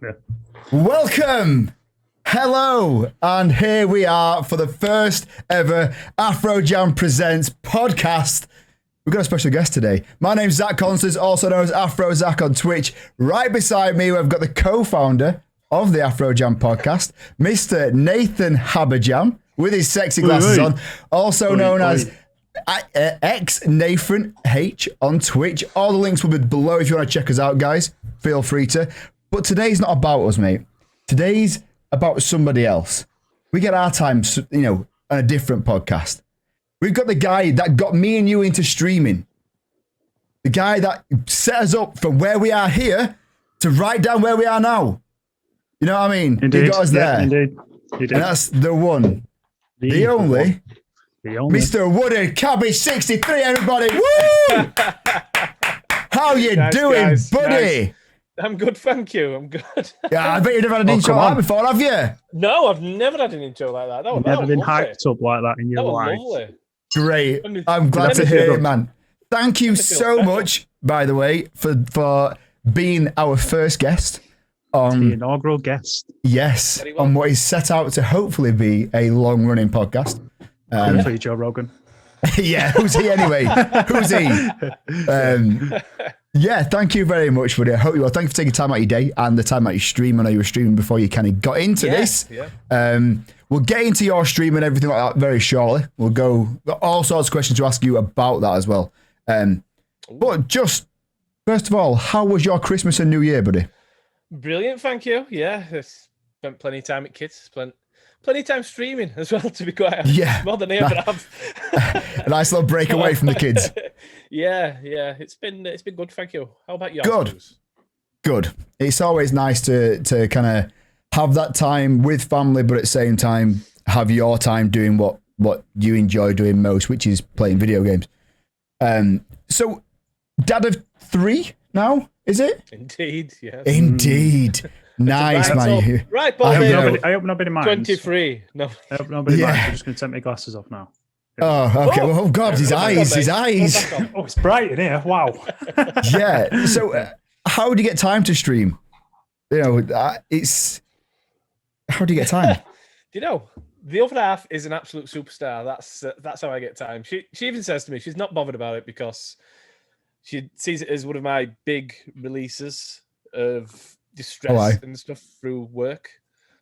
Yeah. Welcome, hello, and here we are for the first ever AfroJam Presents podcast. We've got a special guest today. My name's Zach Constance, also known as Afro Zach on Twitch. Right beside me, we've got the co-founder of the AfroJam podcast, Mr. Nathan Haberjam, with his sexy glasses on, also known as X Nathan H on Twitch. All the links will be below if you want to check us out, guys. Feel free to. But today's not about us, mate. Today's about somebody else. We get our time, on a different podcast. We've got the guy that got me and you into streaming. The guy that set us up from where we are here to right down where we are now. You know what I mean? Indeed. He got us there. Indeed. And that's the one, the only, Mr. WoodedCabbage63, everybody. Woo! How you doing, buddy? Nice. I'm good, thank you. I'm good. Yeah, I bet you've never had an intro like that before, have you? No, I've never had an intro like that. That Never been lovely. hyped up like that in your life. Lovely. Great. I'm glad to hear it, man. Thank you so much, by the way, for being our first guest on The inaugural guest. yes, on what is set out to hopefully be a long-running podcast. For you, Joe Rogan. Yeah, who's he anyway? Who's he? Yeah, thank you very much, buddy. I hope you well. Thank you for taking time out of your day and the time out of your stream. I know you were streaming before you kind of got into this. Yeah. We'll get into your stream and everything like that very shortly. We'll got all sorts of questions to ask you about that as well. But just first of all, how was your Christmas and New Year, buddy? Brilliant, thank you. Yeah, I spent plenty of time at kids. Spent plenty of time streaming as well, to be quite honest. Yeah. More than I ever have. A nice little break away from the kids. Yeah. It's been good, thank you. How about you? Good. It's always nice to kind of have that time with family, but at the same time have your time doing what you enjoy doing most, which is playing video games. So, dad of 3 now, is it? Indeed, yeah. Indeed. Nice, man. Right, Bob. I hope nobody minds. 23. No. I hope nobody minds. I'm just going to take my glasses off now. Oh, okay. Well, oh God, his eyes. Oh, it's bright in here. Wow. Yeah. So, how do you get time to stream? It's how do you get time? Do you know, the other half is an absolute superstar. That's how I get time. She even says to me, she's not bothered about it because she sees it as one of my big releases of distress and stuff through work.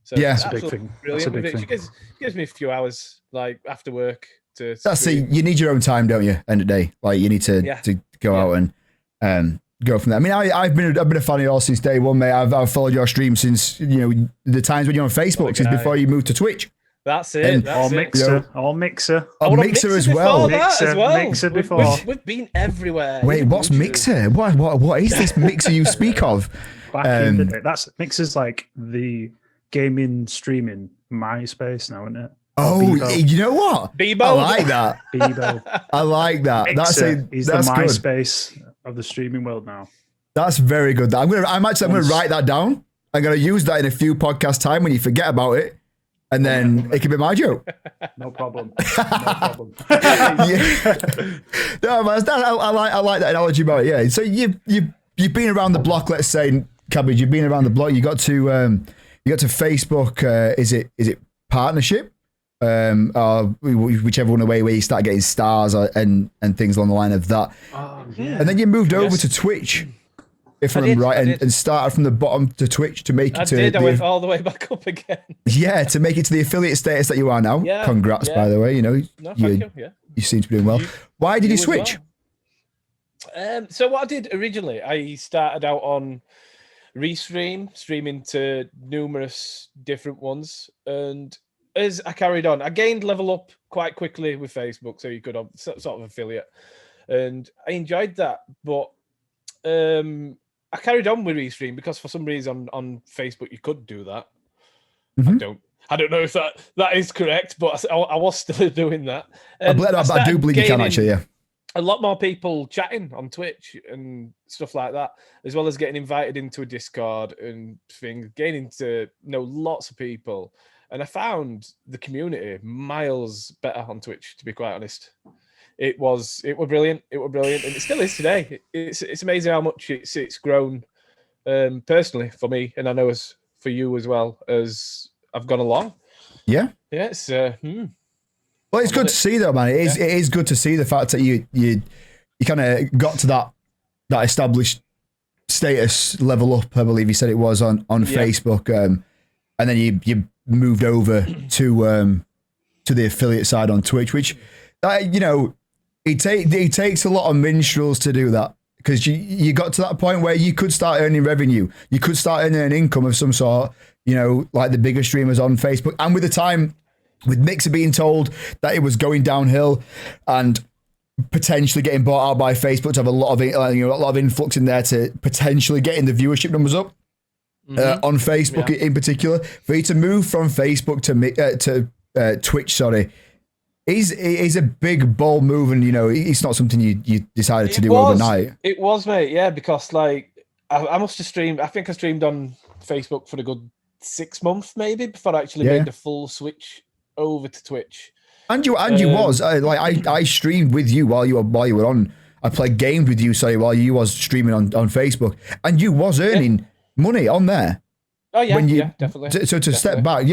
So yeah, it's a big thing. Brilliant. That's a big thing. She gives me a few hours like after work to. That's it. You need your own time, don't you? End of the day, like you need to go out and go from there. I mean, I've been a fan of yours since day one, mate. I've followed your stream since the times when you're on Facebook, since before you moved to Twitch. That's it. Mixer As well. Mixer before. We've been everywhere. Wait, what's Mixer? What is this Mixer you speak of? Back in the day. That's Mixer's like the gaming streaming MySpace now, isn't it? Oh, Bebo. You know what? Bebo. I like that. Bebo. I like that. Mixer That's the good. MySpace of the streaming world now. That's very good. I'm gonna write that down. I'm gonna use that in a few podcast time when you forget about it, and then it can be my joke. No problem. No problem. No, man, I like that analogy about it. Yeah. So you've been around the block. Let's say, Cabbage. You've been around the block. You got to Facebook. Is it partnership? Or whichever one away where you start getting stars and things along the line of that. Oh, yeah. And then you moved over to Twitch, if I'm right, and started from the bottom to Twitch to make it I went all the way back up again. Yeah, to make it to the affiliate status that you are now. Yeah, Congrats, by the way. No, thank you. Yeah. You seem to be doing well. Why did you switch? Well. So what I did originally, I started out on streaming to numerous different ones, and as I carried on, I gained level up quite quickly with Facebook, so you could have sort of affiliate, and I enjoyed that. But I carried on with restream because for some reason on Facebook you could do that. Mm-hmm. I don't know if that is correct, but I was still doing that. I do believe you can actually, yeah. A lot more people chatting on Twitch and stuff like that, as well as getting invited into a Discord and things, getting to know lots of people. And I found the community miles better on Twitch, to be quite honest. It was brilliant. It was brilliant, and it still is today. It's amazing how much it's grown personally for me, and I know as for you as well, as I've gone along. Yeah. Yeah, it's Well, it's good to see though, man. It is good to see the fact that you kind of got to that established status level up, I believe you said it was on Facebook, and then you moved over to the affiliate side on Twitch, which it takes a lot of minstrels to do that, because you got to that point where you could start earning revenue, you could start earning an income of some sort, like the bigger streamers on Facebook. And with the time, with Mixer being told that it was going downhill and potentially getting bought out by Facebook to have a lot of influx in there to potentially getting the viewership numbers up on Facebook in particular, for you to move from Facebook to Twitch, is a big bold move, and it's not something you decided to do overnight. It was, mate. Yeah, because I must have streamed. I think I streamed on Facebook for a good 6 months, maybe, before I actually made the full switch over to Twitch. And you was I streamed with you while you were on. I played games with you, while you was streaming on Facebook, and you was earning money on there. Oh yeah, definitely. So to step back,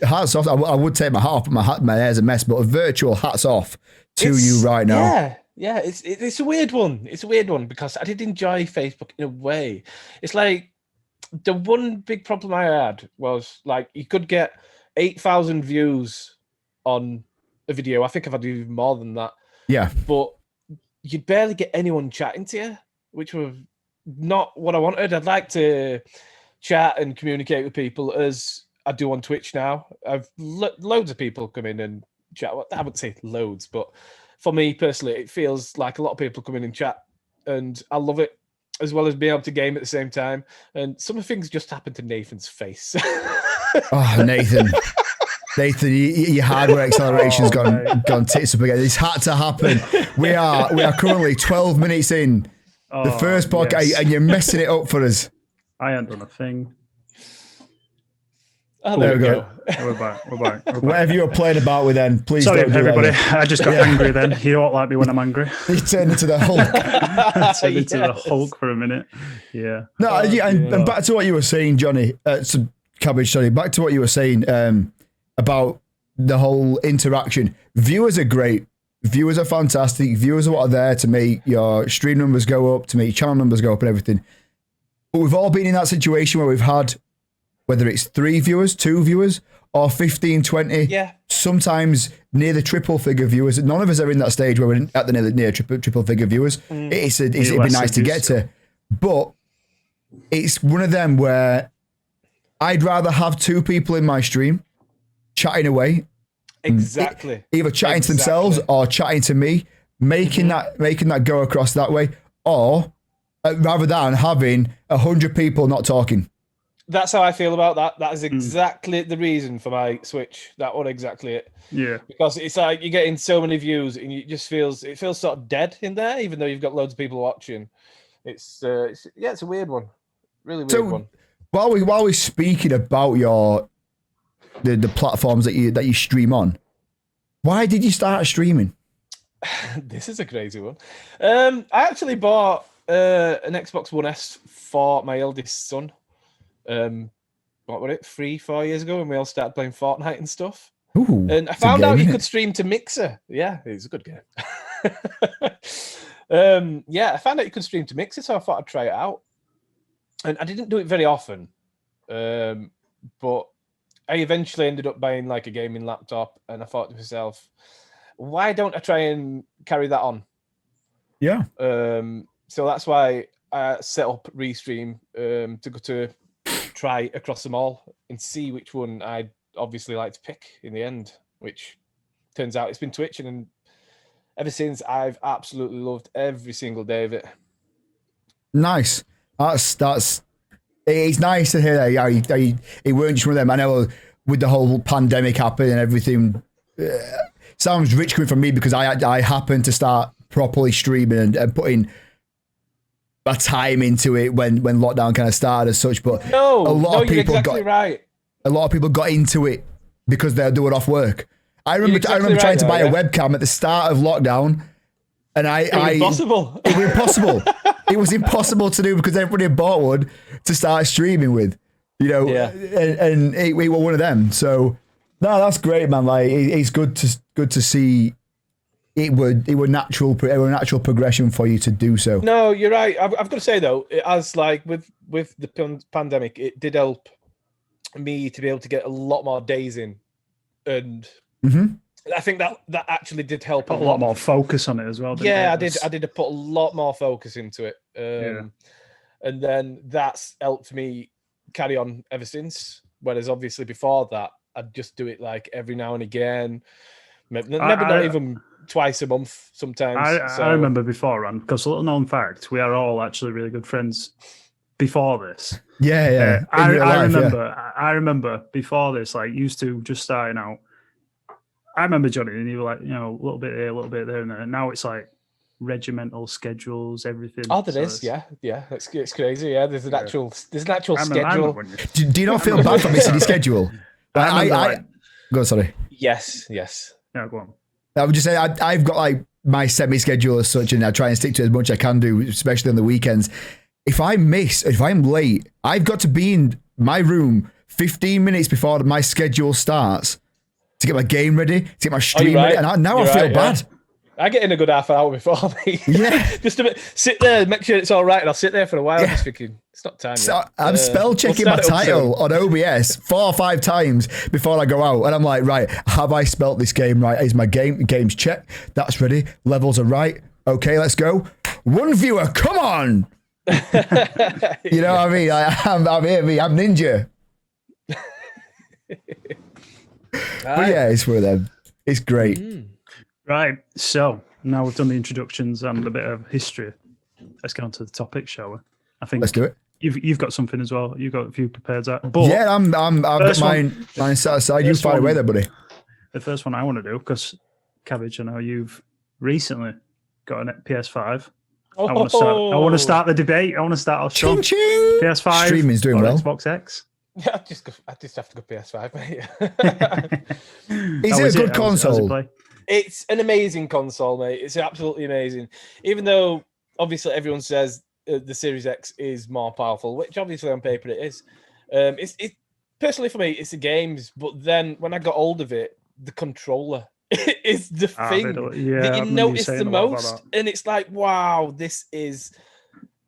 hats off. I would take my hat off, but my hair's a mess. But a virtual hats off to you right now. Yeah. It's a weird one. It's a weird one, because I did enjoy Facebook in a way. It's like the one big problem I had was you could get 8,000 views on a video. I think I've had even more than that. Yeah. But you'd barely get anyone chatting to you, which was not what I wanted. I'd like to chat and communicate with people as I do on Twitch now. I've loads of people come in and chat. Well, I wouldn't say loads, but for me personally, it feels like a lot of people come in and chat, and I love it, as well as being able to game at the same time. And some of the things just happened to Nathan's face. Oh, Nathan, your hardware acceleration's gone tits up again. This had to happen. We are currently 12 minutes in the first podcast, and you're messing it up for us. I ain't done a thing. Oh, there we go. We're back. Whatever you were playing about with then, please Sorry, don't do everybody. that. I just got angry then. You don't like me when I'm angry. You turned into the Hulk. Turned into the Hulk for a minute. Yeah. No, and back to what you were saying, Johnny. Cabbage, sorry. Back to what you were saying about the whole interaction. Viewers are great. Viewers are fantastic. Viewers are what are there to make your stream numbers go up, to make your channel numbers go up and everything. But we've all been in that situation where we've had, whether it's 3 viewers, 2 viewers, or 15, 20, sometimes near the triple figure viewers. None of us are in that stage where we're at the near triple figure viewers. It'd be nice to get to. But it's one of them where I'd rather have 2 people in my stream chatting away. Exactly. Either chatting to themselves or chatting to me, making that go across that way, or rather than having 100 people not talking. That's how I feel about that. That is exactly the reason for my switch. That one, exactly it. Yeah. Because it's like you're getting so many views, and it feels sort of dead in there, even though you've got loads of people watching. It's a weird one, really weird one. While we're speaking about the platforms that you stream on, why did you start streaming? This is a crazy one. I actually bought an Xbox One S for my eldest son. What was it, 3-4 years ago, when we all started playing Fortnite and stuff. Ooh, and I found out you could stream to Mixer. Yeah, it's a good game. I found out you could stream to Mixer, so I thought I'd try it out. And I didn't do it very often, but I eventually ended up buying a gaming laptop, and I thought to myself, why don't I try and carry that on? Yeah. So that's why I set up Restream to go to try across them all and see which one I'd obviously like to pick in the end, which turns out it's been Twitch, and ever since I've absolutely loved every single day of it. Nice. That's it's nice to hear that he weren't just one of them. I know with the whole pandemic happening and everything, sounds rich coming from me, because I happened to start properly streaming and putting my time into it when lockdown kind of started as such. But a lot of people got into it because they were off work. I remember trying to buy a webcam at the start of lockdown, and it was impossible. it was impossible to do because everybody had bought one to start streaming with, and we were one of them. So no, that's great, man. Like it's good to see. It would natural progression for you to do so. No, you're right. I've got to say though, as like with the pandemic, it did help me to be able to get a lot more days in, and I think that actually did help put a lot more focus on it as well. Yeah, I did put a lot more focus into it, and then that's helped me carry on ever since. Whereas obviously before that, I'd just do it like every now and again, maybe not even twice a month sometimes. I remember beforehand, because a little known fact, we are all actually really good friends before this. Yeah. I remember before this, like used to just starting out. I remember Johnny, and you were like, a little bit here, a little bit there, and now it's like regimental schedules, everything. Oh, there is, yeah. It's crazy. Yeah, there's an actual schedule. Do you not feel bad for missing your schedule? Go on, sorry. Yes. Yeah, go on. I would just say I've got like my semi-schedule as such, and I try and stick to it as much as I can do, especially on the weekends. If I'm late, I've got to be in my room 15 minutes before my schedule starts to get my game ready, to get my stream ready, and I feel bad. I get in a good half hour before me. Yeah. Just a bit, sit there, make sure it's all right, and I'll sit there for a while just thinking, it's not time so yet. I'm spell checking my title on OBS 4 or 5 times before I go out, and I'm like, right, have I spelt this game right? Is my game's checked? That's ready. Levels are right. Okay, let's go. One viewer, come on. You know what I mean? I'm here, I'm ninja. But yeah, it's one of them. It's great. Right, so now we've done the introductions and a bit of history. Let's get on to the topic, shall we? I think let's do it. You've got something as well. You've got a few prepared. But yeah, I've got mine set aside. You fire away there, buddy. The first one I want to do, because Cabbage, I know you've recently got a PS5. I want to start the debate. I want to start off strong. Ching, ching. PS5 streaming's doing well. Xbox X. Yeah, I just have to go PS5, mate. Is it a good console? It's an amazing console, mate. It's absolutely amazing. Even though, obviously, everyone says the Series X is more powerful, which obviously on paper it is. It personally for me, it's the games. But then when I got hold of it, the controller is the thing that you notice the most. And it's like, wow, this is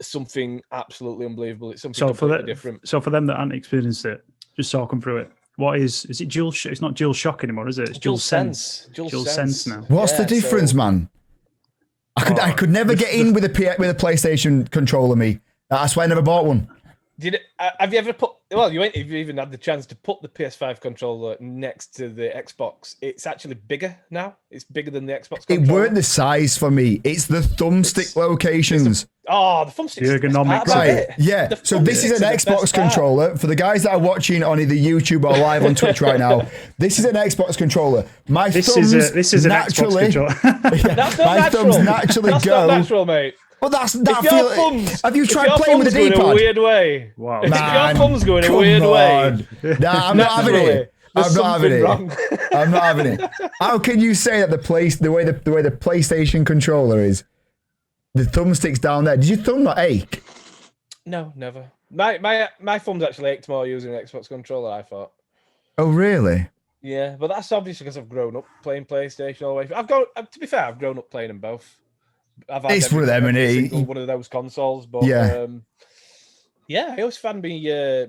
something absolutely unbelievable. It's something completely different. So for them that haven't experienced it, just talk them through it. What is it? Dual? It's not Dual Shock anymore, is it? It's Dual Sense. Dual Sense now. What's the difference, man? I could never get in with a PlayStation controller. Me, that's why I never bought one. Have you ever put? Well, you ain't even had the chance to put the PS5 controller next to the Xbox. It's actually bigger now. It's bigger than the Xbox controller. It weren't the size for me. It's the thumbstick locations. The thumbstick. Ergonomics. Right. Yeah. So this is an Xbox controller. For the guys that are watching on either YouTube or live on Twitch right now, this is an Xbox controller. This is an Xbox controller. My thumbs naturally That's go. Not natural, mate. Well, have you tried playing with a D-pad? In a weird way. Wow. If your thumbs go in a weird way. Nah, I'm not having it. I'm not having it. How can you say that the way the PlayStation controller is, the thumbstick's down there? Did your thumb not ache? No, never. My thumb's actually ached more using an Xbox controller, I thought. Oh, really? Yeah, but that's obviously because I've grown up playing PlayStation all the way. To be fair, I've grown up playing them both. It's one of them, and one of those consoles. But yeah, I always found my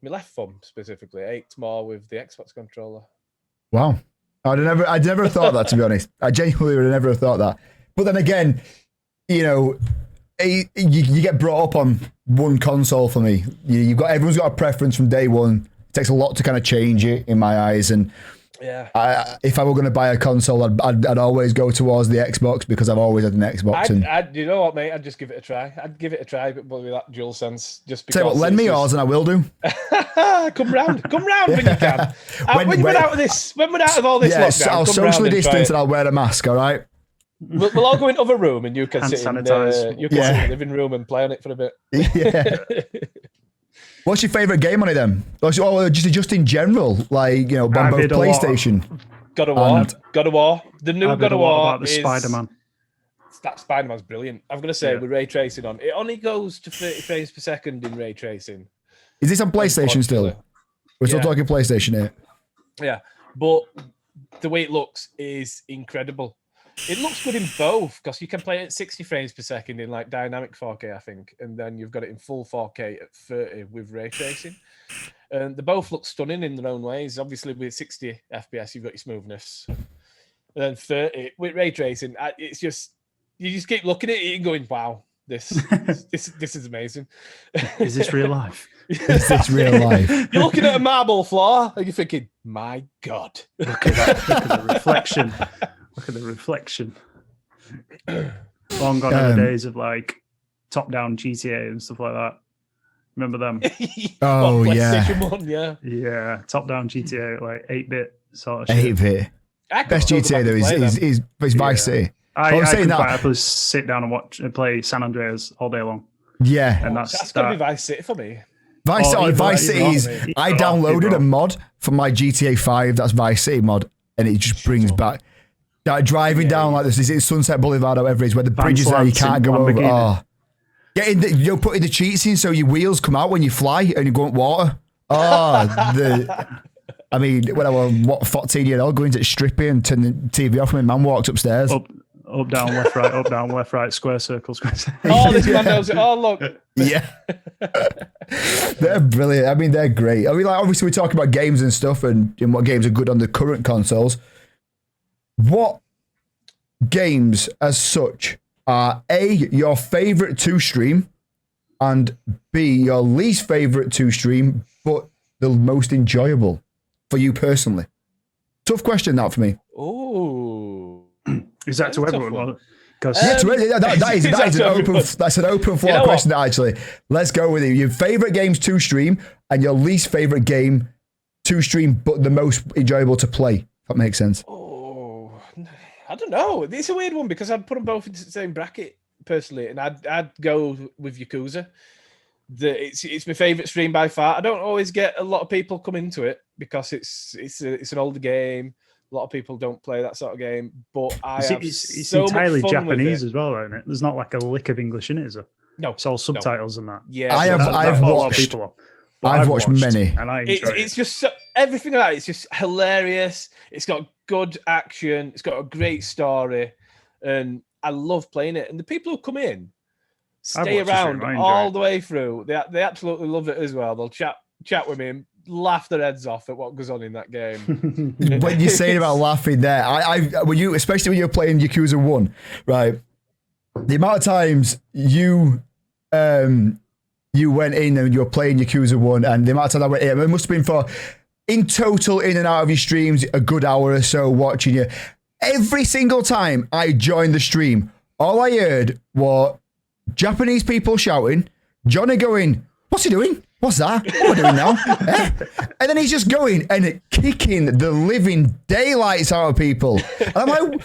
left thumb specifically ached more with the Xbox controller. Wow, I'd never thought that, to be honest. I genuinely would have never thought that. But then again, you get brought up on one console. For me, everyone's got a preference from day one. It takes a lot to kind of change it in my eyes, and yeah. If I were going to buy a console, I'd always go towards the Xbox because I've always had an Xbox. You know what, mate? I'd just give it a try. But with that dual sense, just because. Tell you what, lend me yours and I will do. Come round when you can. When we're out of all this lockdown, I'll socially distance and I'll wear a mask. All right. We'll all go into a room and you can sit in the living room and play on it for a bit. Yeah. What's your favourite game on it then? Or just in general, like, on both PlayStation? God of War. The new God of War is Spider-Man. that Spider-Man's brilliant. I'm gonna say with ray tracing on, it only goes to 30 frames per second in ray tracing. Is this on PlayStation still? We're still talking PlayStation here. Yeah, but the way it looks is incredible. It looks good in both because you can play it at 60 frames per second in like dynamic 4K, I think, and then you've got it in full 4K at 30 with ray tracing. And they both look stunning in their own ways. Obviously, with 60 FPS, you've got your smoothness, and then 30 with ray tracing, it's just you just keep looking at it and going, "Wow, this is amazing." Is this real life? Is this real life? You're looking at a marble floor and you're thinking, "My God, Look at that! Look at the reflection! Look at the reflection!" Long gone are the days of like top-down GTA and stuff like that. Remember them? Oh yeah, 1, yeah, top-down GTA, like 8-bit sort of shit. 8-bit. Best GTA though is Vice City. I can quite happily sit down and watch and play San Andreas all day long. Yeah, And that's gonna be Vice City for me. Vice City is. I downloaded a mod for my GTA 5. That's Vice City mod, and it just brings back that driving down like this. Is it Sunset Boulevard or whatever it is, where the bridges there you can't go over. Oh, you're putting the cheats in so your wheels come out when you fly and you go in water. Oh, I mean, when I was 14-year-old going to stripping and turning the TV off, when my man walked upstairs. Up, down, left, right, square circle, square circle. Oh, this man knows it. Oh, look. Yeah. They're brilliant. I mean, they're great. I mean, like, obviously, we're talking about games and stuff and what games are good on the current consoles. What games, as such, are A, your favourite to stream, and B, your least favourite to stream, but the most enjoyable for you personally? Tough question, that, for me. Oh. Is that to everyone? That's an open floor question, actually. Let's go with it. Your favourite games to stream and your least favourite game to stream, but the most enjoyable to play, if that makes sense. Oh, I don't know. It's a weird one because I'd put them both into the same bracket personally, and I'd go with Yakuza. It's my favourite stream by far. I don't always get a lot of people come into it because it's an older game. A lot of people don't play that sort of game, but it's entirely Japanese as well, isn't it? There's not like a lick of English in it, is there? No, it's all subtitles and that. Yeah, I've watched many, and I enjoy it. It's just everything about it. It's just hilarious. It's got good action. It's got a great story, and I love playing it. And the people who come in stay around all the way through. They absolutely love it as well. They'll chat with me and laugh their heads off at what goes on in that game. When you're saying about laughing there, especially when you're playing Yakuza 1, right? The amount of times you went in and you were playing Yakuza 1, and the amount of time I went in, it must have been for, in total, in and out of your streams, a good hour or so watching you. Every single time I joined the stream, all I heard were Japanese people shouting, Johnny going, "What's he doing? What's that? What am I doing now?" And then he's just going and kicking the living daylights out of people. And I'm like,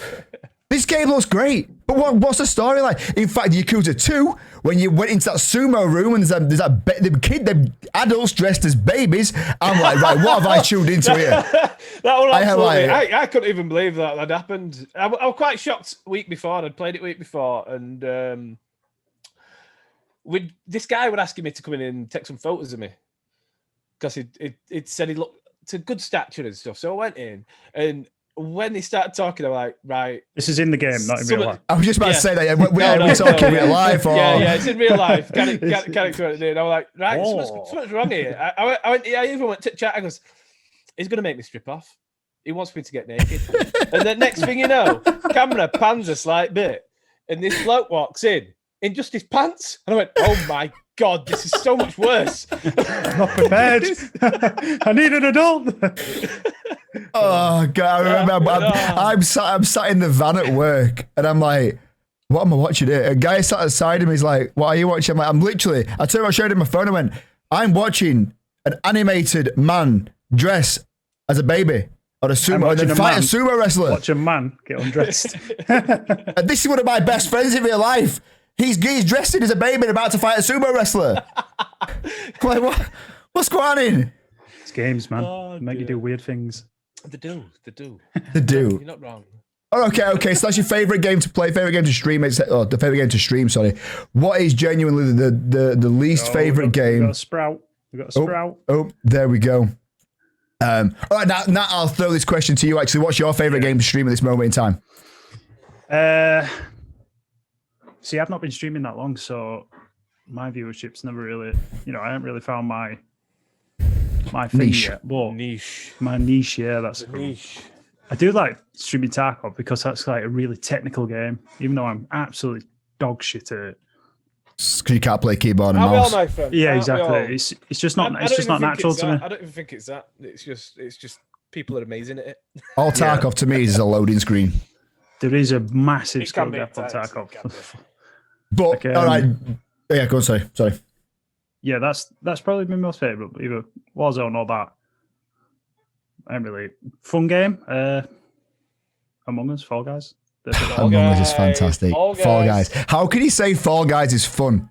this game looks great, but what's the story like? In fact, Yakuza 2, when you went into that sumo room and there's the adults dressed as babies, I'm like, right, what have I tuned into here? That one absolutely. I couldn't even believe that happened. I was quite shocked week before. I'd played it week before, and this guy was asking me to come in and take some photos of me because it said he looked to good stature and stuff. So I went in, and when they started talking, I'm like, right, this is in the game, not in real life. I was just about to say that. We're talking real life. Or... Yeah, it's in real life. Character. And I was like, right, something's wrong here. I even went to chat. I goes, he's going to make me strip off. He wants me to get naked. And the next thing you know, camera pans a slight bit, and this bloke walks in just his pants. And I went, oh my God, this is so much worse. I'm not prepared. I need an adult. Oh God, I remember. I'm sat in the van at work, and I'm like, what am I watching here? A guy sat aside him, he's like, what are you watching? I'm like, I turned around, showed him my phone, I went, I'm watching an animated man dress as a baby or a sumo, and then fight a sumo wrestler. Watch a man get undressed. And this is one of my best friends in real life. He's dressed in as a baby and about to fight a sumo wrestler. Like, what's going on in? It's games, man. Make you do weird things. They do. You're You're not wrong. Oh, okay. So that's your favorite game to play, favorite game to stream. The favorite game to stream. Sorry. What is genuinely the least favorite game? We got a sprout. We got a sprout. Oh, there we go. All right, now I'll throw this question to you. Actually, what's your favorite game to stream at this moment in time? See, I've not been streaming that long, so my viewership's never really, I haven't really found my thing Niche. yet. But Niche. my niche, yeah, that's Niche. I do like streaming Tarkov because that's like a really technical game, even though I'm absolutely dog shit at it. Because you can't play keyboard and Are we all, mouse. my friend? Yeah, Are we exactly. all? It's just not I it's don't just even not think natural it's to me. that. I don't even think it's that. It's just people are amazing at it. All Tarkov to me is a loading screen. There is a massive It skill can be gap on at times, Tarkov. it can be. But Like, all right, yeah, go on. Sorry. Yeah, that's probably my most favorite. Either Warzone or that. I'm really fun game. Among Us, Fall Guys. Among Us is fantastic. Fall Fall Guys. Guys. How can you say Fall Guys is fun?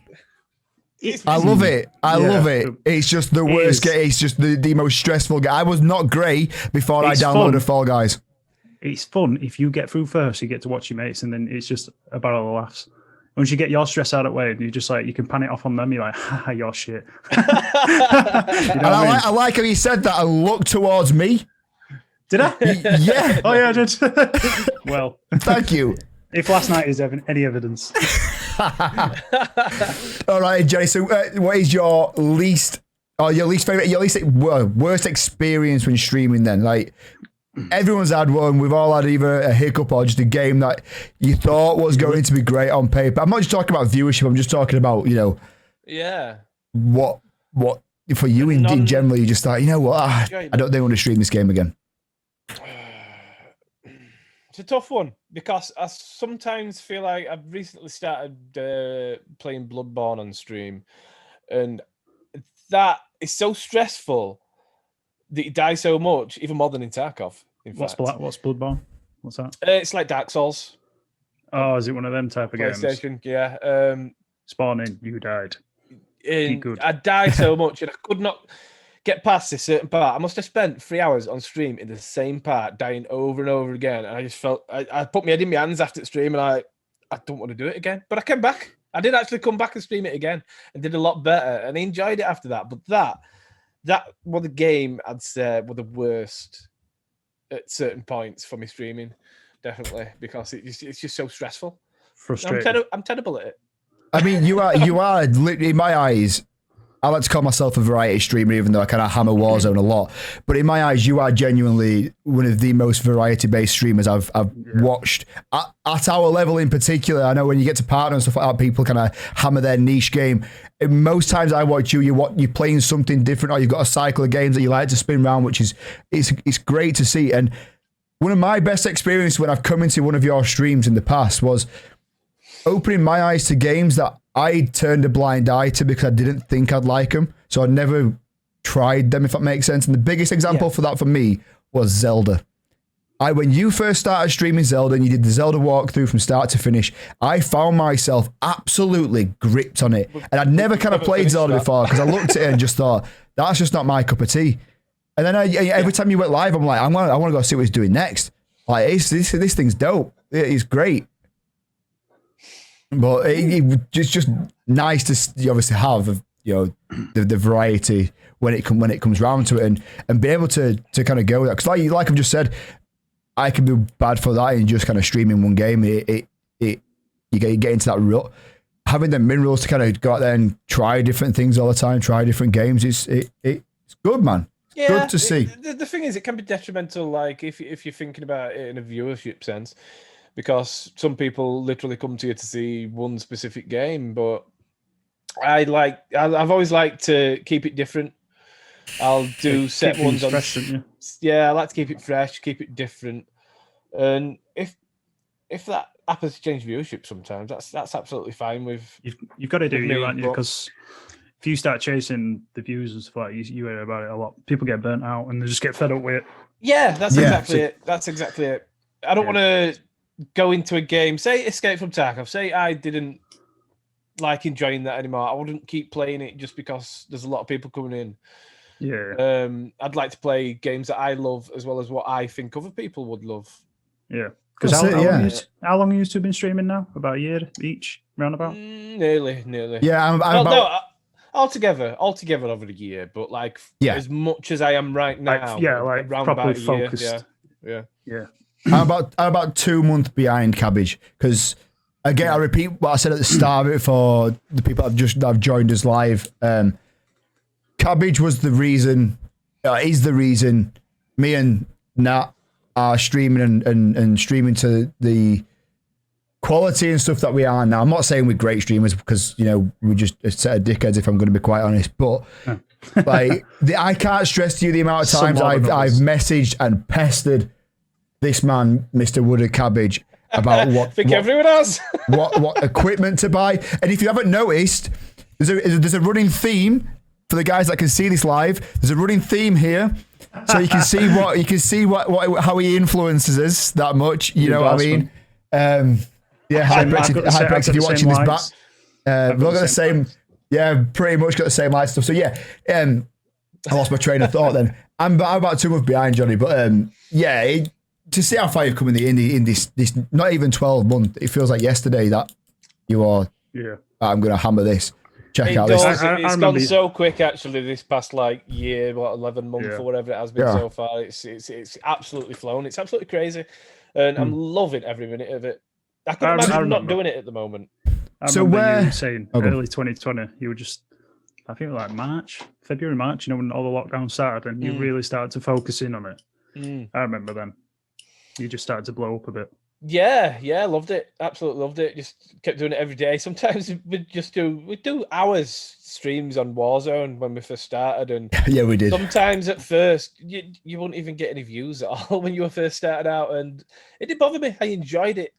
I love it. I love it. It's just the worst game. It's just the most stressful game. I was not great before I downloaded fun. Fall Guys. It's fun if you get through first. You get to watch your mates, and then it's just a barrel of laughs. Once you get your stress out of the way, and you just like you can pan it off on them. You're like, haha, you're shit. And I like how you said that and looked towards me. Did I? Yeah. Oh yeah, I did. Well, Thank you. if last night is any evidence. All right, Jerry. So, what is your least favorite, worst experience when streaming? Then, like, everyone's had one. We've all had either a hiccup or just a game that you thought was going to be great on paper. I'm not just talking about viewership. I'm just talking about Yeah. what for you in general. You just thought, you know what? I don't think I want to stream this game again. It's a tough one because I sometimes feel like I've recently started playing Bloodborne on stream, and that is so stressful that you die so much, even more than in Tarkov. What's Bloodborne? What's that? It's like Dark Souls. Oh, is it one of them type of games? PlayStation, yeah. Spawning, you died. Good. I died so much, and I could not get past this certain part. I must have spent 3 hours on stream in the same part, dying over and over again. And I just felt I put my head in my hands after the stream, and I don't want to do it again. But I came back. I did actually come back and stream it again, and did a lot better, and I enjoyed it after that. But that was the game I'd say were the worst at certain points for me streaming, definitely, because it's just so stressful. Frustrating. I'm terrible at it. I mean, you are literally, in my eyes, I like to call myself a variety streamer, even though I kind of hammer Warzone a lot. But in my eyes, you are genuinely one of the most variety-based streamers I've watched. At our level in particular, I know when you get to partner and stuff like that, people kind of hammer their niche game. And most times I watch you're playing something different, or you've got a cycle of games that you like to spin around, which is it's great to see. And one of my best experiences when I've come into one of your streams in the past was opening my eyes to games that I turned a blind eye to because I didn't think I'd like them. So I never tried them, if that makes sense. And the biggest example for that for me was Zelda. When you first started streaming Zelda and you did the Zelda walkthrough from start to finish, I found myself absolutely gripped on it. And I'd never kind of played Zelda before because I looked at it and just thought, that's just not my cup of tea. And then every time you went live, I'm like, I want to go see what he's doing next. Like, this thing's dope. It's great. But it's just nice to obviously have the variety when it comes round to it and be able to kind of go with that, because like I've just said, I can be bad for that and just kind of streaming one game. You get into that rut. Having the minerals to kind of go out there and try different things all the time, try different games. It's good, man. Yeah, good to see. The thing is, it can be detrimental, like if you're thinking about it in a viewership sense, because some people literally come to you to see one specific game. But I've always liked to keep it different. I'll do set ones on. Fresh, don't you? Yeah, I like to keep it fresh, keep it different. And if that happens to change viewership sometimes, that's absolutely fine with. You've got to do you, aren't you? But Because if you start chasing the views and stuff like that, you hear about it a lot. People get burnt out and they just get fed up with it. Yeah, exactly it. That's exactly it. I don't want to go into a game, say Escape from Tarkov, say I didn't like enjoying that anymore. I wouldn't keep playing it just because there's a lot of people coming in. Yeah. I'd like to play games that I love as well as what I think other people would love. Yeah. Because That's it, yeah. how long have you two been streaming now? About a year each, roundabout? Nearly. Yeah, I'm Well, about... no, altogether over a year, but like as much as I am right now. Like around properly about a year, focused. Yeah. I'm about 2 months behind Cabbage because, again, I repeat what I said at the start of it for the people that have joined us live. Cabbage was the reason, is the reason me and Nat are streaming and streaming to the quality and stuff that we are now. I'm not saying we're great streamers because, you know, we're just a set of dickheads if I'm going to be quite honest, but like I can't stress to you the amount of times I've messaged and pestered this man, Mr. WoodedCabbage, about what everyone has what equipment to buy. And if you haven't noticed, there's a running theme for the guys that can see this live. There's a running theme here, so you can see what how he influences us that much. You know what I mean? Yeah, Hypex, if you're watching this back, we've all got the same. Yeah, pretty much got the same light stuff. So yeah, I lost my train of thought. Then I'm about 2 months behind Johnny, but to see how far you've come in this not even 12 months, it feels like yesterday that you are. Yeah, I'm going to hammer this. Check out this. It's gone so quick actually. This past like year, 11 months or whatever it has been so far. It's absolutely flown. It's absolutely crazy, and I'm loving every minute of it. I couldn't imagine not doing it at the moment. So where you were saying early 2020, you were just, I think like February, March, you know, when all the lockdown started and you really started to focus in on it. I remember then. You just started to blow up a bit. Yeah, loved it. Absolutely loved it. Just kept doing it every day. Sometimes we'd do hours streams on Warzone when we first started, and yeah, we did. Sometimes at first you wouldn't even get any views at all when you were first started out, and it didn't bother me. I enjoyed it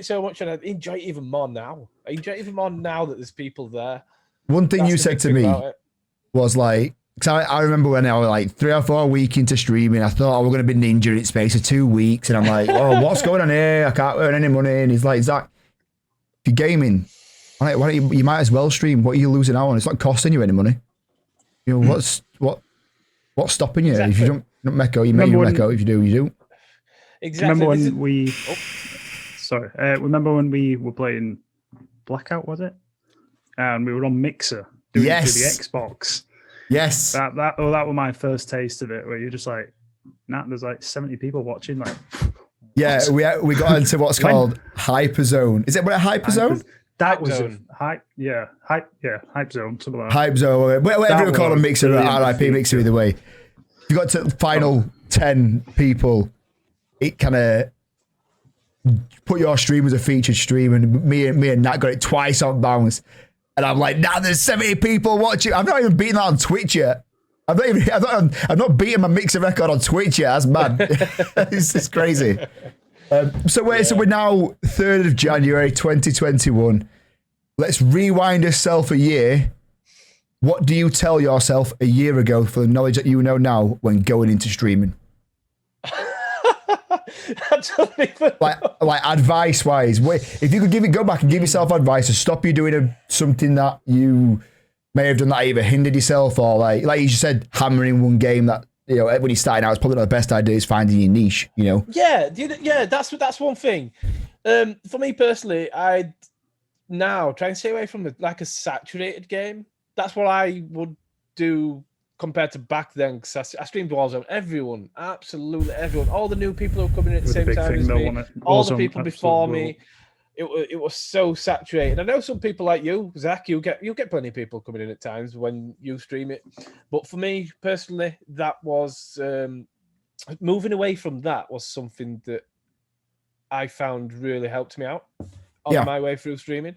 so much, and I enjoy it even more now. I enjoy it even more now that there's people there. One thing you said to me was like, because I remember when I was like 3 or 4 weeks into streaming, I thought, we're going to be ninja in space of 2 weeks. And I'm like, what's going on here? I can't earn any money. And he's like, Zach, if you're gaming, I'm like, why don't you might as well stream. What are you losing out on? It's not costing you any money. You know, what's stopping you? Exactly. If you don't make out, you make out. If you do, you do. Exactly. Remember when remember when we were playing Blackout, was it? And we were on Mixer doing it through the Xbox. Yes. That was my first taste of it, where you're just like, there's like 70 people watching. Like, yeah, we got into what's called Hyperzone. Is it what Hyperzone? That was Hype Zone, something like that. Hype Zone, whatever you call a Mixer, RIP Mixer, either way. If you got to the final 10 people, it kind of put your stream as a featured stream, and me and Nat got it twice on bounce. And I'm like, there's 70 people watching. I've not even beaten that on Twitch yet. I've not beaten my Mixer record on Twitch yet. That's mad. It's crazy. So we're now 3rd of January 2021. Let's rewind ourselves a year. What do you tell yourself a year ago for the knowledge that you know now when going into streaming? Like advice wise, if you could go back and give yourself advice to stop you doing something that you may have done that either hindered yourself or like you just said, hammering one game that, you know, when you're starting out, it's probably not the best idea is finding your niche, you know? Yeah, that's one thing. For me personally, I'd now try and stay away from a saturated game. That's what I would do compared to back then, because I streamed Warzone. Absolutely everyone, all the new people who are coming in at the same time as me, all the people before me, it was so saturated. I know some people like you, Zach, you'll get plenty of people coming in at times when you stream it, but for me personally, that was moving away from that was something that I found really helped me out on my way through streaming.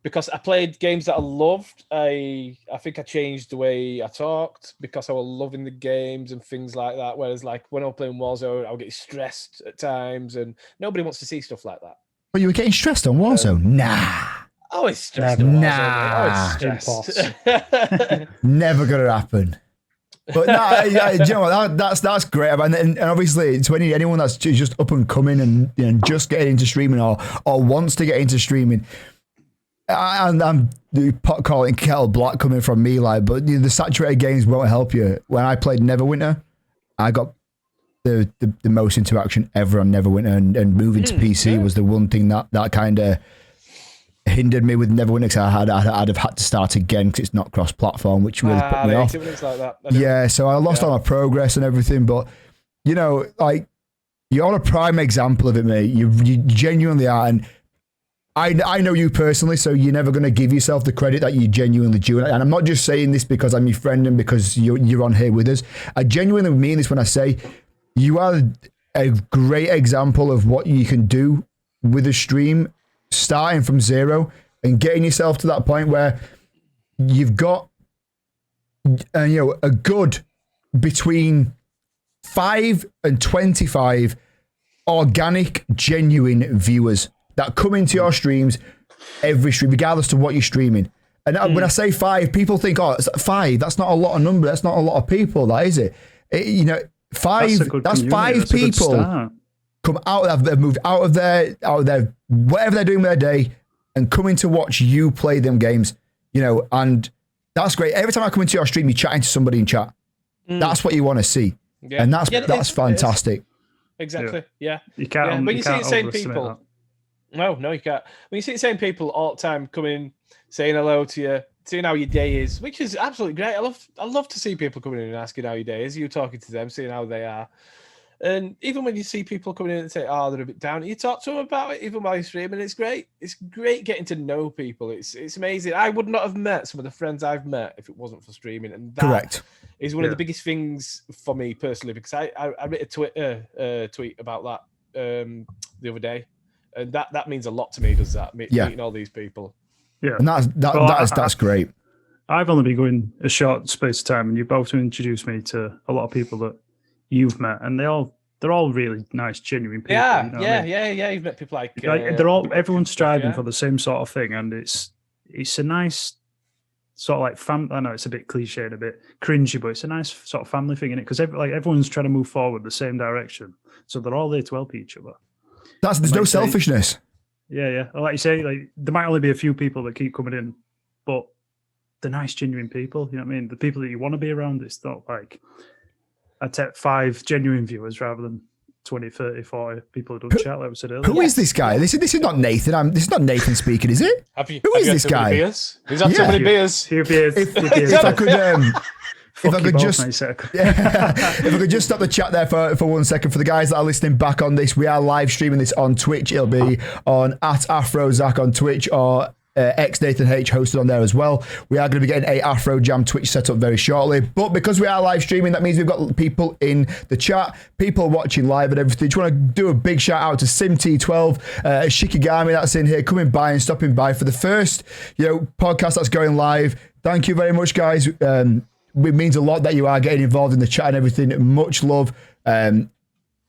Because I played games that I loved, I think I changed the way I talked because I was loving the games and things like that. Whereas, like when I was playing Warzone, I would get stressed at times, and nobody wants to see stuff like that. But you were getting stressed on Warzone? Nah. I was stressed on Warzone. Stressed. Never gonna happen. But no, you know what? That's great. And obviously, it's when anyone that's just up and coming and just getting into streaming or wants to get into streaming. I'm pot calling kettle black coming from me, like, but the saturated games won't help you. When I played Neverwinter, I got the most interaction ever on Neverwinter, and moving to PC was the one thing that kind of hindered me with Neverwinter, because I'd have had to start again because it's not cross-platform, which really put me off. Like that. Yeah, so I lost all my progress and everything, but you know, like, you're a prime example of it, mate. You genuinely are, and I know you personally, so you're never going to give yourself the credit that you genuinely do. And I'm not just saying this because I'm your friend and because you're on here with us. I genuinely mean this when I say you are a great example of what you can do with a stream, starting from zero and getting yourself to that point where you've got, a good between 5 and 25 organic, genuine viewers that come into your streams every stream, regardless of what you're streaming. And when I say 5, people think, oh, it's 5. That's not a lot of number. That's not a lot of people, that is it? 5. That's 5 people come out. They've moved out of their whatever they're doing with their day and coming to watch you play them games. And that's great. Every time I come into your stream, you're chatting to somebody in chat. That's what you want to see, and that's fantastic. Exactly. Yeah. You can't. When you see the same people. No, you can't. When you see the same people all the time coming, saying hello to you, seeing how your day is, which is absolutely great. I love to see people coming in and asking how your day is. You talking to them, seeing how they are. And even when you see people coming in and say, oh, they're a bit down, you talk to them about it, even while you're streaming. It's great. It's great getting to know people. It's amazing. I would not have met some of the friends I've met if it wasn't for streaming. And that is one of the biggest things for me personally, because I wrote a Twitter tweet about that the other day. And that means a lot to me, does that? Meeting all these people. Yeah. And that's great. I've only been going a short space of time, and you've both introduced me to a lot of people that you've met, and they're all really nice, genuine people. Yeah. You've met people like everyone's striving for the same sort of thing, and it's a nice sort of like I know it's a bit cliche and a bit cringy, but it's a nice sort of family thing in it, because everyone's trying to move forward the same direction, so they're all there to help each other. There's no selfishness. Yeah. Like you say, like there might only be a few people that keep coming in, but they're nice, genuine people. You know what I mean? The people that you want to be around. It's not like I take 5 genuine viewers rather than 20, 30, 40 people who don't chat, like we said earlier. Who is this guy? This is not Nathan. This is not Nathan speaking, is it? Who is this guy? He's had so many beers. If I could... If I could just stop the chat there for 1 second. For the guys that are listening back on this, we are live streaming this on Twitch. It'll be on @AfroZach on Twitch, or XNathanH hosted on there as well. We are going to be getting a AfroJam Twitch set up very shortly. But because we are live streaming, that means we've got people in the chat, people watching live and everything. Just want to do a big shout out to SimT12, Shikigami that's in here, coming by and stopping by for the first podcast that's going live. Thank you very much, guys. It means a lot that you are getting involved in the chat and everything. Much love.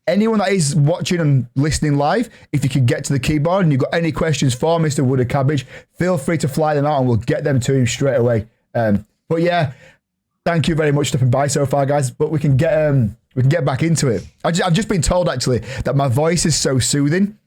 Anyone that is watching and listening live, if you can get to the keyboard and you've got any questions for Mr. WoodedCabbage, feel free to fly them out and we'll get them to him straight away. But yeah, thank you very much for stopping by so far, guys. But we can get back into it. I've just been told actually that my voice is so soothing.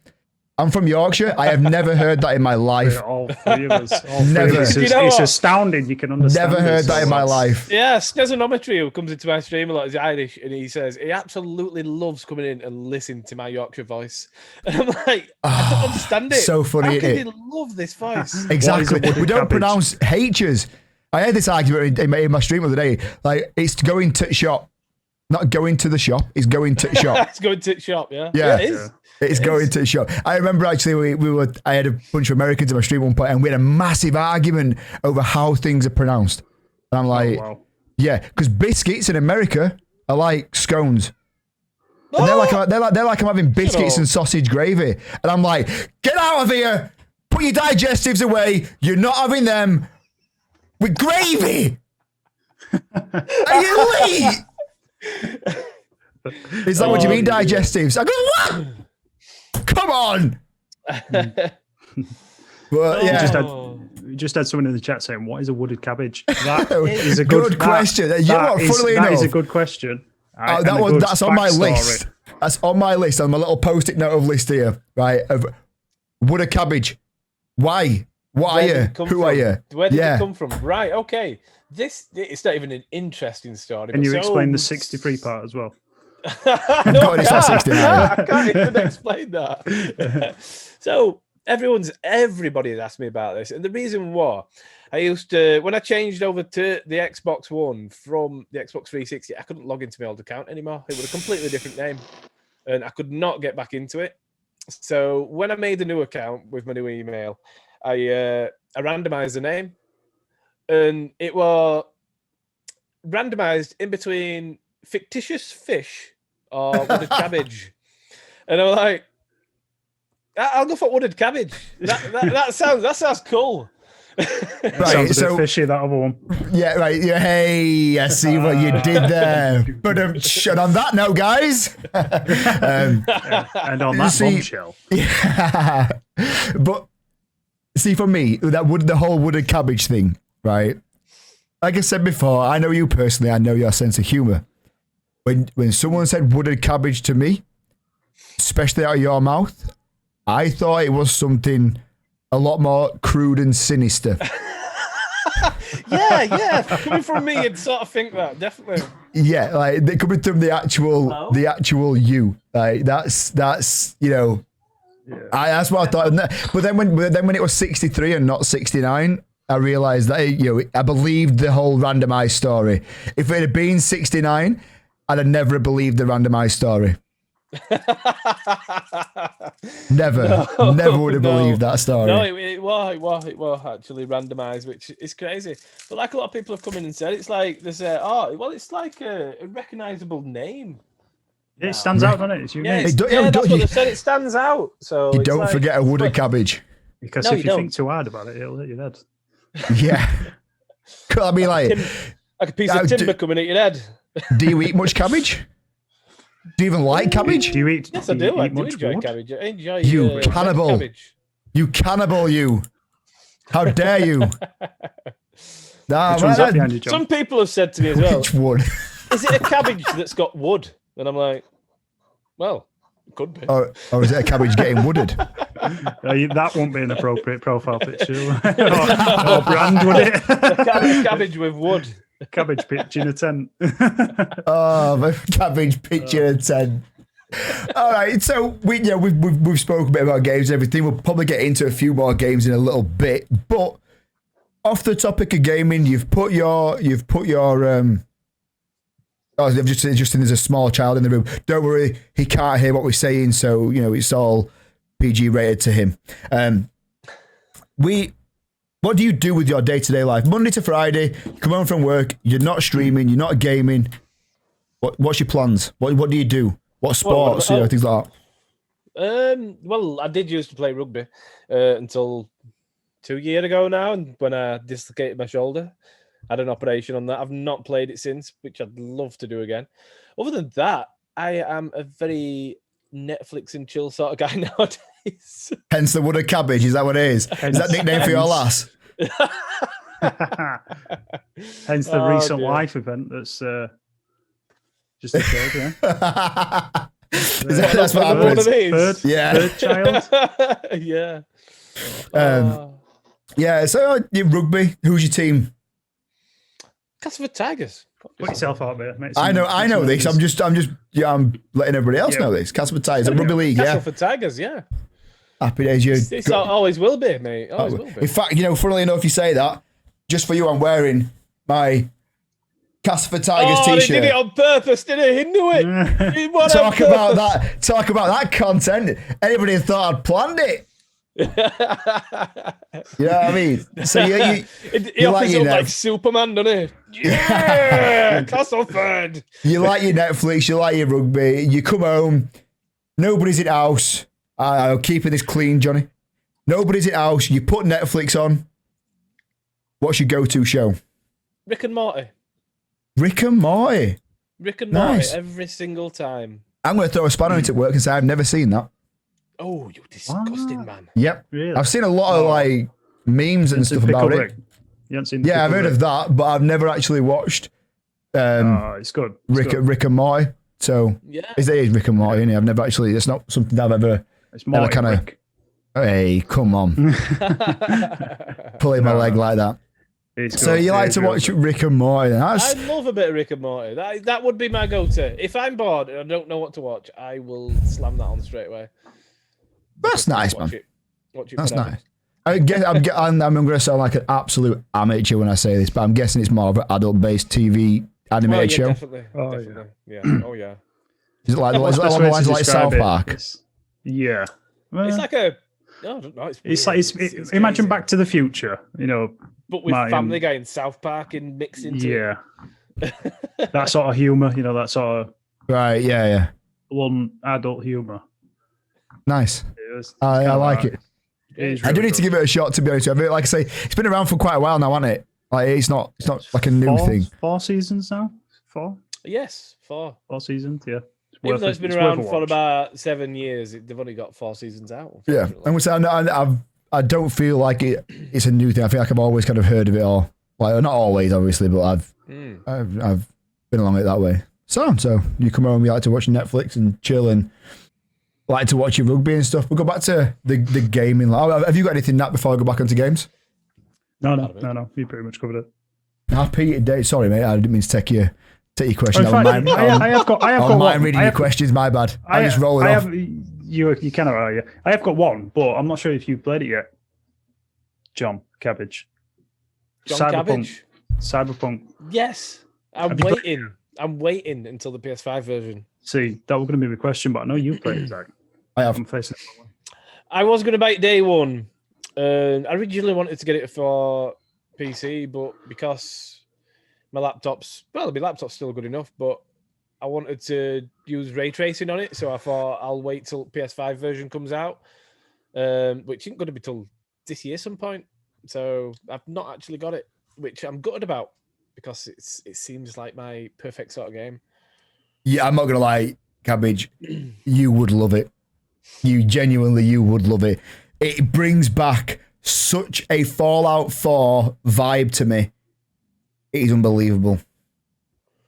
I'm from Yorkshire. I have never heard that in my life. All 3 of us. Never. It's astounding. You can understand. Never heard that in my life. Yeah, Snezonometry, who comes into my stream a lot, is Irish, and he says he absolutely loves coming in and listening to my Yorkshire voice. And I'm like, I don't understand it. So funny. How can you love this voice? Exactly. We don't pronounce H's. I had this argument in my stream the other day. Like, it's going to shop. Not going to the shop, it's going to shop. It's going to shop, yeah. Yeah, it is. It's going to the shop. I remember actually I had a bunch of Americans in my stream at one point, and we had a massive argument over how things are pronounced. And I'm like, yeah, because biscuits in America are like scones. And they're like I'm having biscuits and sausage gravy. And I'm like, get out of here, put your digestives away, you're not having them with gravy. Are you late? Is that what you mean, digestives? I go, what? Come on. Well, yeah. We just had someone in the chat saying, what is a wooded cabbage? That is a good question. That is a good question. That's on my list. That's on my list, on my little post-it note of list here, right? Of wooded cabbage. Why? What are you? Who are you? Where did it come from? Right, okay. It's not even an interesting story. And you explain the 63 part as well. No, God, it's not 69. I can't even explain that. So everybody has asked me about this, and the reason why I used to, when I changed over to the Xbox One from the Xbox 360, I couldn't log into my old account anymore. It was a completely different name, and I could not get back into it. So when I made a new account with my new email, I randomized the name, and it was randomized in between fictitious fish or wooded cabbage, and I'm like, I'll go for wooded cabbage. That sounds cool. Right, sounds a bit fishy, that other one. Yeah, right. Yeah, hey, I see what you did there. But on that note, guys. And on that bombshell. Yeah. But see, for me, the whole wooded cabbage thing, right? Like I said before, I know you personally. I know your sense of humor. When someone said wooded cabbage to me, especially out of your mouth, I thought it was something a lot more crude and sinister. Yeah. Coming from me, you'd sort of think that, definitely. Yeah, like coming from the actual you. Like that's you know, that's what I thought. But then when it was 63 and not 69, I realised that I believed the whole randomised story. If it had been 69, I'd have never believed the randomised story. Never would have believed that story. No, it was actually randomised, which is crazy. But like a lot of people have come in and said, it's like they say, it's like a recognisable name. Yeah, it stands out, doesn't it? It's unique. That's what they said. It stands out. So you don't forget a wooded cabbage. Because if you think too hard about it, it'll hit your head. Yeah. Could I be like a piece of timber coming at your head? Do you eat much cabbage? Do you even like cabbage? Do you eat? Yes, I do. I do enjoy cabbage. I enjoy cannibal. Cabbage. You cannibal, you. How dare you? Some people have said to me as well, which one? Is it a cabbage that's got wood? And I'm like, well, it could be. Or is it a cabbage getting wooded? That won't be an appropriate profile picture or brand, would it? A cabbage with wood. Cabbage pitch in a tent. My cabbage pitch in a tent. All right, so we've spoken a bit about games and everything. We'll probably get into a few more games in a little bit. But off the topic of gaming, you've put your they've just seen there's a small child in the room. Don't worry, he can't hear what we're saying, so it's all PG rated to him. What do you do with your day-to-day life? Monday to Friday, you come home from work, you're not streaming, you're not gaming. What's your plans? What do you do? What sports? Things like that. Well, I did used to play rugby until 2 years ago now, and when I dislocated my shoulder, I had an operation on that. I've not played it since, which I'd love to do again. Other than that, I am a very Netflix and chill sort of guy nowadays. Hence the wooded cabbage, is that what it is? Is that nickname for your lass? Hence the recent life event that's just occurred, yeah. That's what happened. One of these? Third child. Yeah. Yeah, so rugby, who's your team? Castleford Tigers. Put yourself out there, mate. I know this. I'm letting everybody else know this. Castleford Tigers, a rugby league, yeah. Castleford Tigers, yeah. Happy days, It always will be, mate. Always will be. In fact, funnily enough, you say that. Just for you, I'm wearing my Castleford Tigers t-shirt. He did it on purpose, didn't he? He knew it. Talk about that content. Anybody thought I'd planned it. You know what I mean? So he offers up like Superman, doesn't he? Yeah, Castleford. You like your Netflix, you like your rugby. You come home, nobody's in house. I'm keeping this clean, Johnny. Nobody's in house. You put Netflix on. What's your go-to show? Rick and Morty. Rick and Morty. Rick and Morty every single time. I'm going to throw a spanner into work and say I've never seen that. Oh, you disgusting man. Yep. Really? I've seen a lot of memes and stuff about it. You haven't seen I've heard of that, but I've never actually watched it's good. Rick and Morty. So it is Rick and Morty, isn't it? I've never actually, it's not something I've ever kind of, hey, come on. Pulling my leg like that. So you like to watch Rick and Morty? Then? I love a bit of Rick and Morty. That would be my go-to. If I'm bored and I don't know what to watch, I will slam that on straight away. That's nice, man. Watch it That's nice. I'm going to sound like an absolute amateur when I say this, but I'm guessing it's more of an adult-based TV animated show. Definitely. Yeah. Oh yeah. Is it like South Park? Yeah. Well, it's like a. I don't know. It's imagine Back to the Future, but with Family Guy and South Park and mixed into that sort of humor, that sort of right, one adult humor. Nice. I like it. I do need to give it a shot, to be honest with you. Like I say, it's been around for quite a while now, hasn't it? Like it's not like a new thing. 4 seasons now. 4. Yes, 4. 4 seasons. Yeah. Even though it's been around for about 7 years, they've only got 4 seasons out. Yeah, and I don't feel like it's a new thing. I feel like I've always kind of heard of it all. Like not always, obviously, but I've been along it that way. So you come home, you like to watch Netflix and chill, and like to watch your rugby and stuff. We'll go back to the gaming. Have you got anything that before I go back onto games? No. You pretty much covered it. Pete, sorry, mate. I didn't mean to take your question. I have got one. Reading your questions, my bad. I just roll it off. You kind of are, yeah. I have got one, but I'm not sure if you've played it yet. John Cabbage. Cyberpunk. Yes. I'm waiting until the PS5 version. See, that was going to be my question, but I know you've played it, Zach. I have. I'm facing it. I was going to buy it day one. I originally wanted to get it for PC, but because my laptop's still good enough, but I wanted to use ray tracing on it, so I thought I'll wait till PS5 version comes out, which isn't going to be till this year some point. So I've not actually got it, which I'm gutted about because it seems like my perfect sort of game. Yeah, I'm not going to lie, Cabbage, you would love it. You would love it. It brings back such a Fallout 4 vibe to me. It is unbelievable.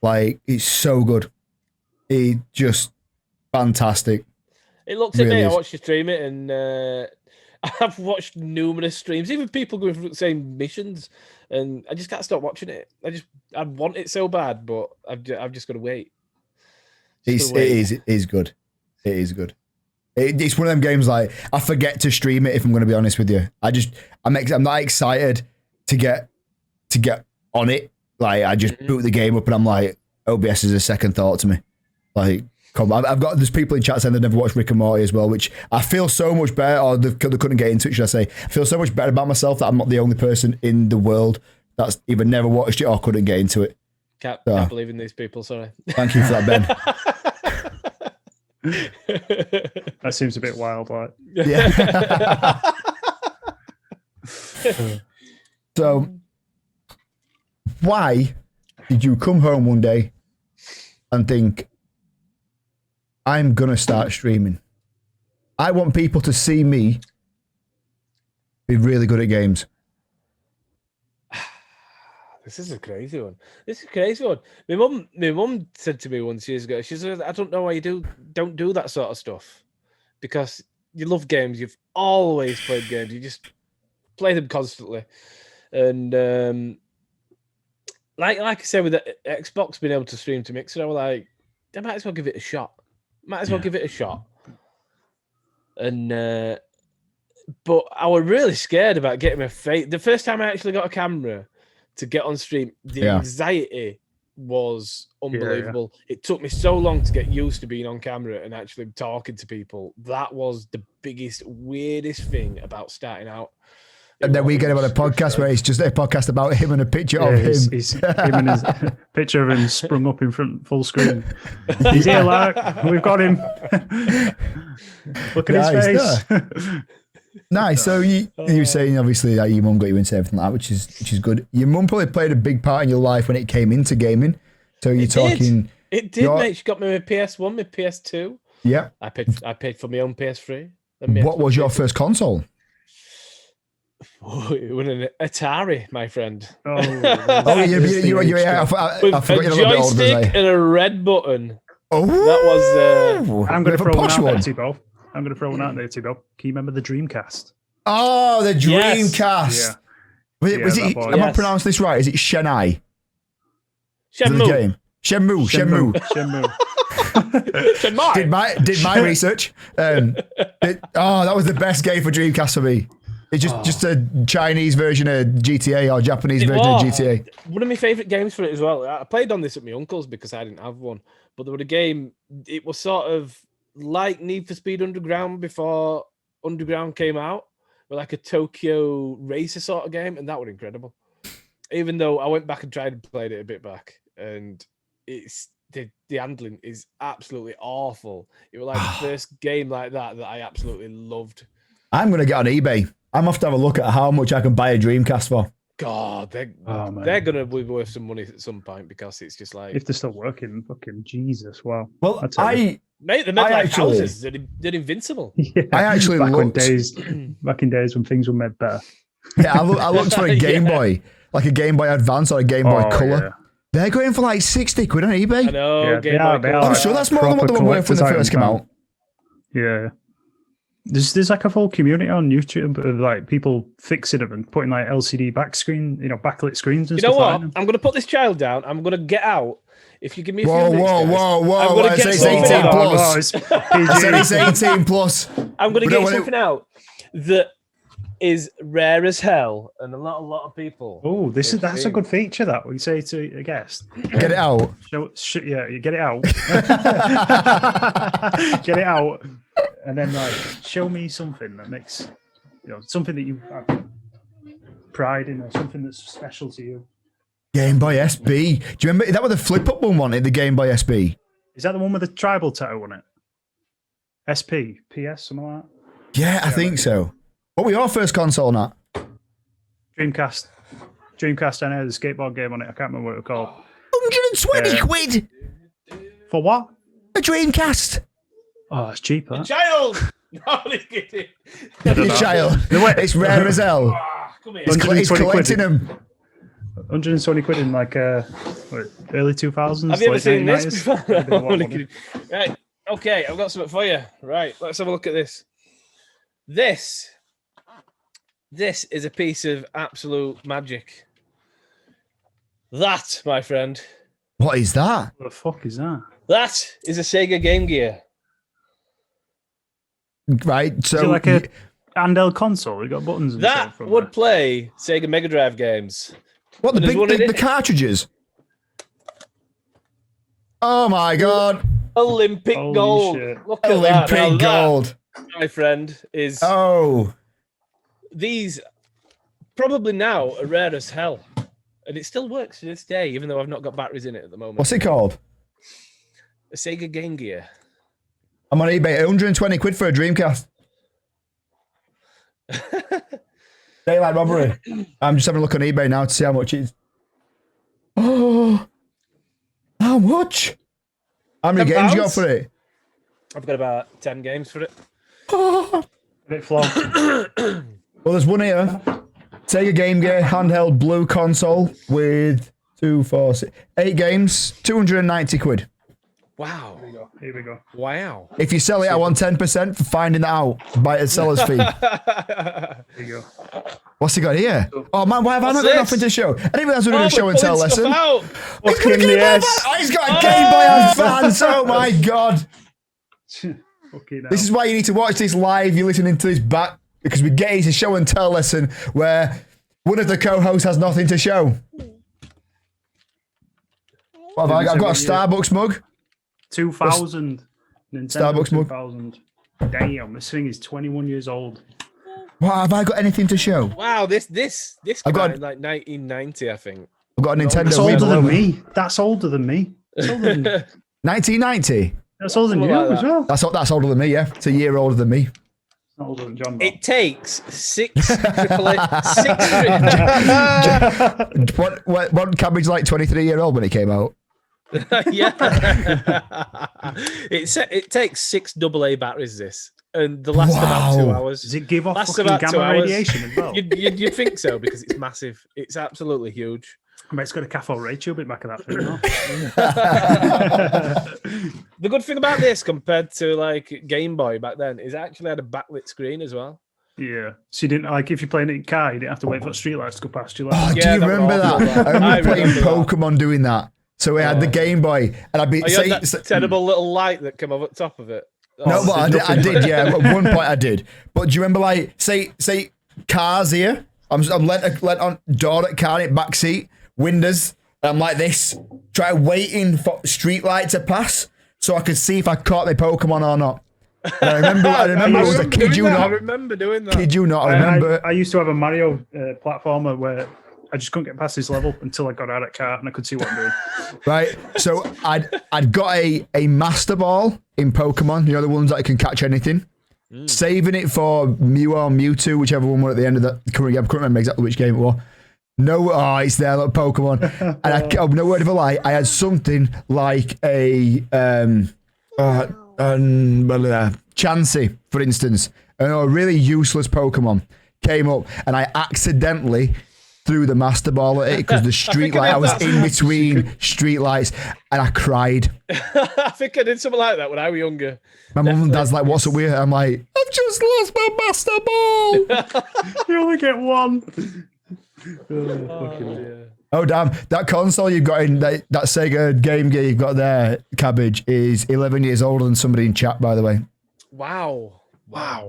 Like, it's so good. It's just fantastic. It looks at me. I watched you stream it, and I've watched numerous streams, even people going through the same missions, and I just can't stop watching it. I want it so bad, but I've just got to wait. It is good. It is good. It's one of them games like I forget to stream it if I'm going to be honest with you. I'm not excited to get on it. Like I just boot the game up and I'm like OBS is a second thought to me. Like there's people in chat saying they've never watched Rick and Morty as well, which I feel so much better, or they couldn't get into it, should I say. I feel so much better about myself that I'm not the only person in the world that's either never watched it or couldn't get into it. Can't believe in these people, sorry. Thank you for that, Ben. That seems a bit wild, like. Yeah. So, why did you come home one day and think, I'm going to start streaming? I want people to see me be really good at games. This is a crazy one. My mum said to me once years ago, she said, I don't know why you don't do that sort of stuff. Because you love games, you've always played games, you just play them constantly. And like I said, with the Xbox being able to stream to Mixer, I was like, I might as well give it a shot. And but I was really scared about getting my face. The first time I actually got a camera to get on stream, the anxiety was unbelievable. It took me so long to get used to being on camera and actually talking to people. That was the biggest, weirdest thing about starting out. And then we get him on a podcast where it's just a podcast about him and a picture of him. He's him and his picture of him sprung up in front, full screen. He's here, Lark. We've got him. Look at his face. Nice. So you were saying obviously that your mum got you into everything like that, which is good. Your mum probably played a big part in your life when it came into gaming. So you're talking. It did, mate. She got me my PS1, my PS2. Yeah. I paid for my own PS3. What was your first console? Oh, it was an Atari, my friend. Oh, yeah. I forgot a joystick and a red button. Oh, that was. I'm going to throw one out there, T-Bow. Can you remember the Dreamcast? Oh, the Dreamcast. Yes. Was that it, boy. am I Yes. pronouncing this right? Is it Shenai? The Shenmue. game. Shenmue. Shenmue. Did my research. That was the best game for Dreamcast for me. It's just a Chinese version of GTA or Japanese version of GTA. One of my favourite games for it as well. I played on this at my uncle's because I didn't have one. But there was a game, it was sort of like Need for Speed Underground before Underground came out, but like a Tokyo racer sort of game, and that was incredible. Even though I went back and tried and played it a bit back, and it's the handling is absolutely awful. It was like the first game like that I absolutely loved. I'm going to get on eBay. I'm off to have a look at how much I can buy a Dreamcast for. God, they're gonna be worth some money at some point because it's just like If they're still working, fucking Jesus, wow. Well, mate, they made like houses. They're invincible. Yeah, I actually back looked. back in days when things were made better. Yeah, I looked for a Game Boy, like a Game Boy Advance or a Game Boy Color. Yeah. They're going for like 60 quid on eBay. I know. Yeah, Game they are, Boy they Color. are. I'm sure that's more than what they were worth when they first came out. Yeah. There's like a full community on YouTube of like people fixing them and putting like LCD backlit screens and You know stuff what? like that. I'm gonna put this child down. I'm gonna get out. If you give me a few Whoa, minutes, guys, whoa. I'm gonna I get said it's something 18 out. plus. I said it's 18 plus. I'm gonna We get don't want something out that is rare as hell, and a lot of people. Oh, that's a good feature. That we say to a guest. Get it out. Yeah, you get it out. Get it out, and then like show me something that makes something that you have pride in, or something that's special to you. Game Boy SB. Do you remember that was the flip up one, wasn't it? The Game Boy SB. Is that the one with the tribal tattoo on it? SP, PS, something like that? Yeah, I think so. What were your first console, Nat? Dreamcast. I know the skateboard game on it. I can't remember what it was called. 120 quid For what? a Dreamcast. Oh, it's cheaper. Child. No, just kidding. Your child. It's rare as hell. Ah, come here. He's 120 collecting quid. them. 120 quid in like early 2000s. Have you ever late seen this 1990s? before? I don't know I'm what only one. kidding. Right. Okay, I've got something for you. Right, let's have a look at this. This is a piece of absolute magic. That, my friend, What is that? What the fuck is that? that is a Sega Game Gear. Right, Is so it like a handheld console? You got buttons and That stuff from would there? play Sega Mega Drive games. what the there's big one in the it. cartridges? Oh my god! Olympic Holy gold. shit. Look at that. Now Olympic that, gold. my friend, is Oh, these probably now are rare as hell. And it still works to this day, even though I've not got batteries in it at the moment. what's it called? A Sega Game Gear. I'm on eBay. 120 quid for a Dreamcast. Daylight robbery. I'm just having a look on eBay now to see how much it is. Oh, how much? How many games you got £10? for it? I've got about 10 games for it. Oh. A bit flawed. Well, there's one here. Sega Game Gear handheld blue console with 2, 4, 6, 8 games, 290 quid. Wow. Here we go. Wow. If you sell it, I want 10% for finding that out by a seller's fee. Here you go. What's he got here? Oh man, why have I not What's got this? nothing to show? I didn't realize we were doing a show and tell lesson. He's got a Fucking Game Boy yes. Advance. Oh, he's got a Game Boy Advance. Oh my god. Fucking hell. This is why you need to watch this live. You're listening to this back because we get it's a show and tell lesson where one of the co-hosts has nothing to show. What have I got? I've got a Starbucks mug. 2000. Nintendo Starbucks mug. 2000. Damn, this thing is 21 years old. What have I got anything to show? Wow, this I came got- out in like 1990, I think. I've got a Nintendo That's Wii older below than me. me. That's older than me. That's older than, 1990. that's older than you Something like as well. That's older than me. Yeah, it's a year older than me. Not older than John. though. It takes six six. What Cabbage like 23-year-old when it came out? Yeah. It takes 6 AA batteries, this. And the last about 2 Wow. hours. Does it give off Lasts fucking about 2 gamma hours. radiation as well? You'd think so because it's massive. It's absolutely huge. I mean, it's got a cathode ray tube in the back of that thing. huh? The good thing about this compared to like Game Boy back then is it actually had a backlit screen as well. Yeah. So you didn't like if you're playing it in car, you didn't have to wait for streetlights to go past you. Like, Oh, Yeah, do you that was remember awful, that? that. I remember I playing remember that. Pokemon doing that. So we had the Oh. Game Boy, and I'd be Oh, you had that terrible little light that came over the top of it. no, Oh, but I did, yeah. At one point, I did. But do you remember, like, say cars here? I'm let on door at car in back seat, windows. And I'm like this, waiting for street light to pass so I could see if I caught my Pokemon or not. And I remember, it was a kid you I not. remember doing that. Kid you not. I remember. I used to have a Mario platformer where I just couldn't get past this level until I got out of the car and I could see what I'm doing. Right. So I'd got a Master Ball in Pokemon, you know, the ones that can catch anything. Saving it for Mew or Mewtwo, whichever one were at the end of the current game. I couldn't remember exactly which game it was. No, it's there, look, Pokemon. And no word of a lie, I had something like a Chansey, for instance. A really useless Pokemon came up and I accidentally threw the Master Ball at it because the street light, I was in between street lights and I cried. I think I did something like that when I was younger. My mum and dad's like, what's up with it? I'm like, I've just lost my Master Ball. You only get one. Oh, damn. That console you've got in, that Sega Game Gear you've got there, Cabbage, is 11 years older than somebody in chat, by the way. Wow.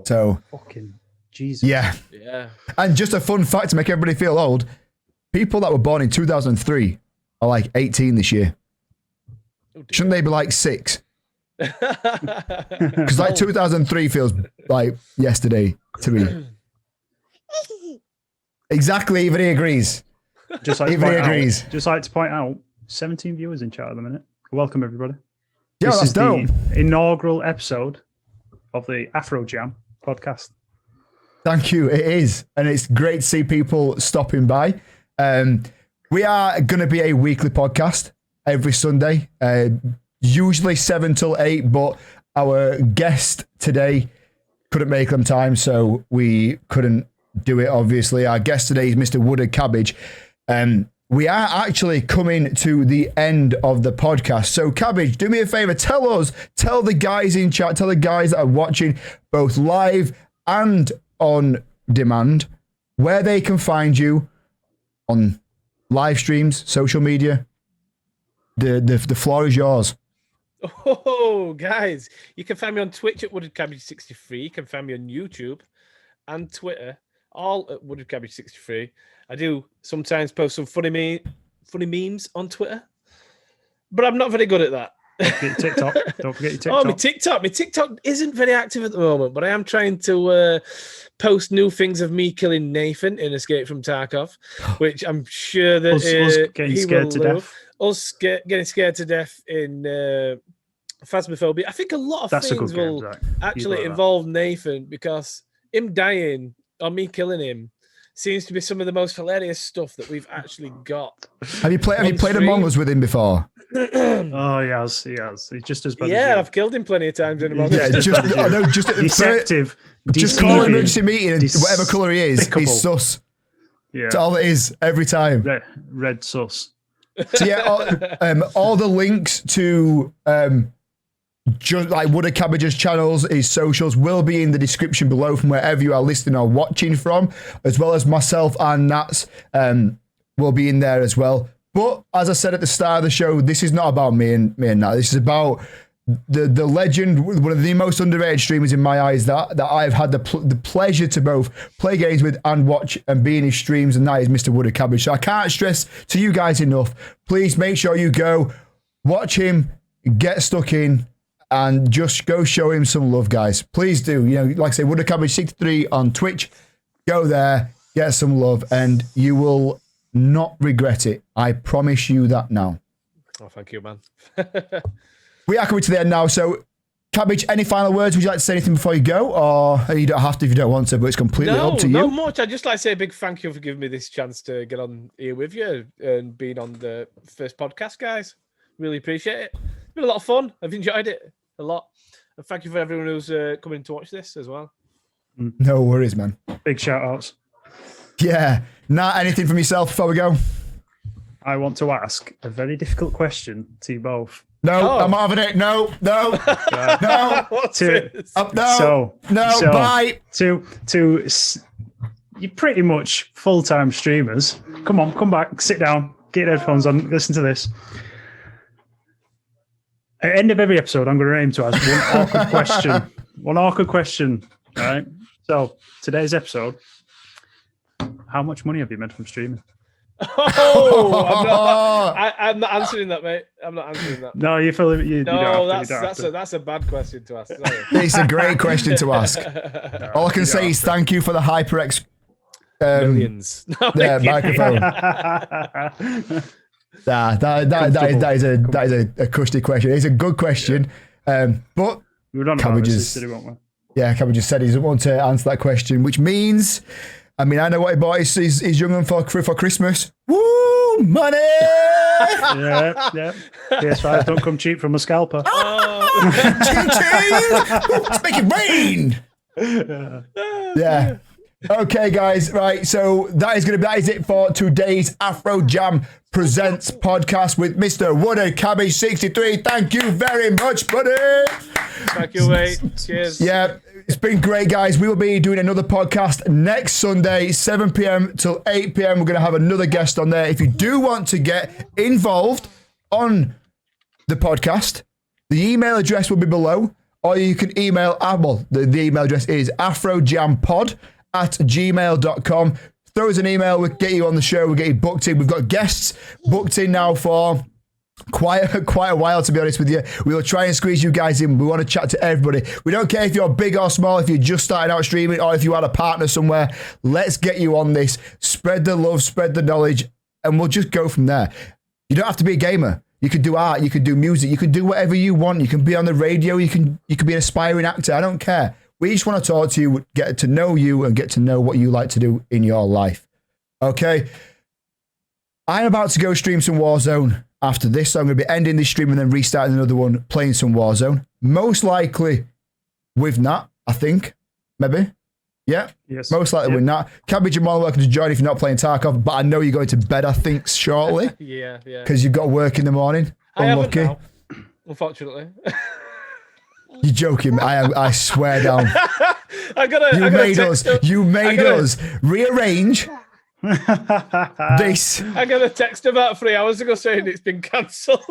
So, Fucking Jesus. yeah. Yeah. And just a fun fact to make everybody feel old, people that were born in 2003 are like 18 this year. Shouldn't they be like 6? Because like 2003 feels like yesterday to me. Exactly, even he agrees. Just like, Even he agrees. Just like to point out, 17 viewers in chat at the minute. Welcome, everybody. Yeah, This that's is dope. the inaugural episode of the AfroJam podcast. Thank you. It is. And it's great to see people stopping by. We are going to be a weekly podcast every Sunday, usually 7 till 8, but our guest today couldn't make them time, so we couldn't do it, obviously. Our guest today is Mr. WoodedCabbage. We are actually coming to the end of the podcast. So, Cabbage, do me a favor. Tell the guys in chat, tell the guys that are watching both live and on demand where they can find you on live streams, social media. The floor is yours. Oh, guys, you can find me on Twitch at WoodedCabbage63. You can find me on YouTube and Twitter, all at WoodedCabbage63. I do sometimes post some funny memes on Twitter, but I'm not very good at that. Don't forget your TikTok. Don't forget your TikTok. Oh, my TikTok isn't very active at the moment, but I am trying to post new things of me killing Nathan in Escape from Tarkov, which I'm sure that us getting he scared will to love. death. Us getting scared to death in Phasmophobia. I think a lot of That's a things good game, will Zach. actually You got that. involve Nathan because him dying or me killing him seems to be some of the most hilarious stuff that we've actually got. Have you played stream. Among Us with him before? Oh, he has. He's just as bad as Yeah, you. I've killed him plenty of times in Among Us. Yeah, just at the Deceptive. just call deceiving, emergency meeting and whatever colour he is, despicable. he's sus. Yeah. That's all it is every time. Red sus. So yeah, all the links to just like WoodedCabbage's channels, his socials will be in the description below from wherever you are listening or watching from, as well as myself and Nats will be in there as well. But as I said at the start of the show, this is not about me and Nat. This is about the legend, one of the most underrated streamers in my eyes that I've had the pleasure to both play games with and watch and be in his streams, and that is Mr. WoodedCabbage. So I can't stress to you guys enough, please make sure you go watch him, get stuck in, and just go show him some love, guys. Please do. You know, like I say, WoodedCabbage63 on Twitch. Go there, get some love, and you will not regret it. I promise you that now. Oh, thank you, man. We are coming to the end now, so Cabbage, any final words? Would you like to say anything before you go? Or you don't have to if you don't want to, but it's completely up to you. Not much. I'd just like to say a big thank you for giving me this chance to get on here with you and being on the first podcast, guys. Really appreciate it. It's been a lot of fun. I've enjoyed it a lot. And thank you for everyone who's coming to watch this as well. No worries, man. Big shout outs. Yeah. Nah, anything from yourself before we go? I want to ask a very difficult question to you both. No, I'm not having it. No. What's To- this? Bye. You're pretty much full-time streamers. Come on, come back, sit down, get your headphones on, listen to this. At the end of every episode, I'm going to aim to ask one awkward question. One awkward question, all right? So, today's episode, how much money have you made from streaming? I'm not answering that, mate. I'm not answering that. No, you feel you No, don't have to. that's a bad question to ask. Sorry. It's a great question to ask. All I can say is thank you for the HyperX Millions. No, microphone. That is a cushy question. It's a good question, but We were on about this yesterday, weren't we? yeah, Cabbage just said he doesn't want to answer that question, which means, I mean, I know what he bought his young one for Christmas. Woo, money! Yeah. PS5 don't come cheap from a scalper. Ching, ching! Let's make it rain! Yeah. Okay, guys. Right. So that is it for today's AfroJam Presents podcast with Mr. WoodedCabbage63. Thank you very much, buddy. Thank you, mate. Cheers. Yeah, it's been great, guys. We will be doing another podcast next Sunday, 7 p.m. till 8 p.m. We're going to have another guest on there. If you do want to get involved on the podcast, the email address will be below, or you can email, the email address is afrojampod@gmail.com. Throw us an email, we'll get you on the show, we'll get you booked in. We've got guests booked in now for quite a while, to be honest with you. We will try and squeeze you guys in. We want to chat to everybody. We don't care if you're big or small, if you're just starting out streaming, or if you had a partner somewhere. Let's get you on this. Spread the love, spread the knowledge, and we'll just go from there. You don't have to be a gamer. You can do art, you can do music, you can do whatever you want. You can be on the radio, you can be an aspiring actor. I don't care. We just want to talk to you, get to know you, and get to know what you like to do in your life. Okay? I'm about to go stream some Warzone after this, so I'm going to be ending this stream and then restarting another one, playing some Warzone. Most likely with Nat, I think. Maybe. Yeah? Yes. Most likely with Nat. Cabbage, you're more than welcome to join if you're not playing Tarkov, but I know you're going to bed, I think, shortly. Yeah. Because you've got work in the morning. I Unlucky. haven't now, unfortunately. You're joking. I swear down. You made us rearrange this. I got a text about 3 hours ago saying it's been cancelled.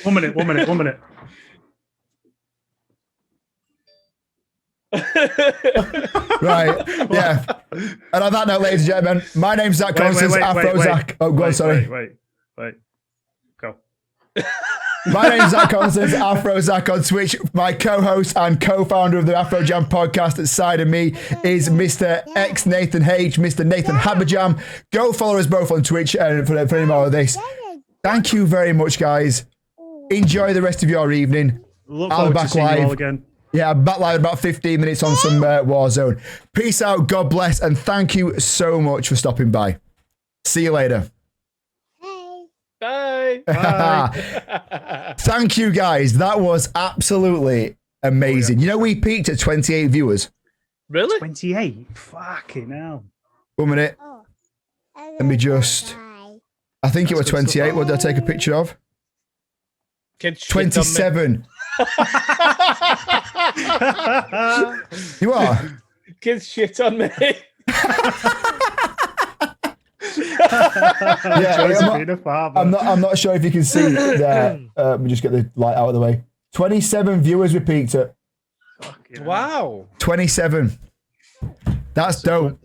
1 minute. Right. Yeah. And on that note, ladies and gentlemen, my name's Zach Constance, AfroZach. Oh, go on, sorry. Wait. Go. My name's Zach Constance, AfroZach on Twitch. My co-host and co-founder of the AfroJam podcast at side of me is Mr. X Nathan H, Mr. Nathan Haberjam. Go follow us both on Twitch and for any more of this. Thank you very much, guys. Enjoy the rest of your evening. I'll be back live again. Yeah, I'm back live in about 15 minutes on some Warzone. Peace out, God bless, and thank you so much for stopping by. See you later. Bye. Thank you, guys. That was absolutely amazing. You know, we peaked at 28 viewers. Really? 28? Fucking hell. 1 minute. Let me just... I think it was 28. What did I take a picture of? Kids shit 27. You are? Kids shit on me. I'm not sure if you can see there. Let me just get the light out of the way. 27 viewers we peaked at. Wow. 27. That's dope.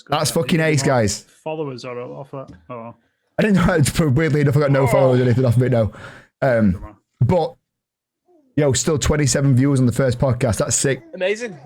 That's fucking ace, guys. Followers are off that. Oh. I didn't know. Weirdly enough, I got no followers or anything off of it, no. But, yo, still 27 viewers on the first podcast. That's sick. Amazing.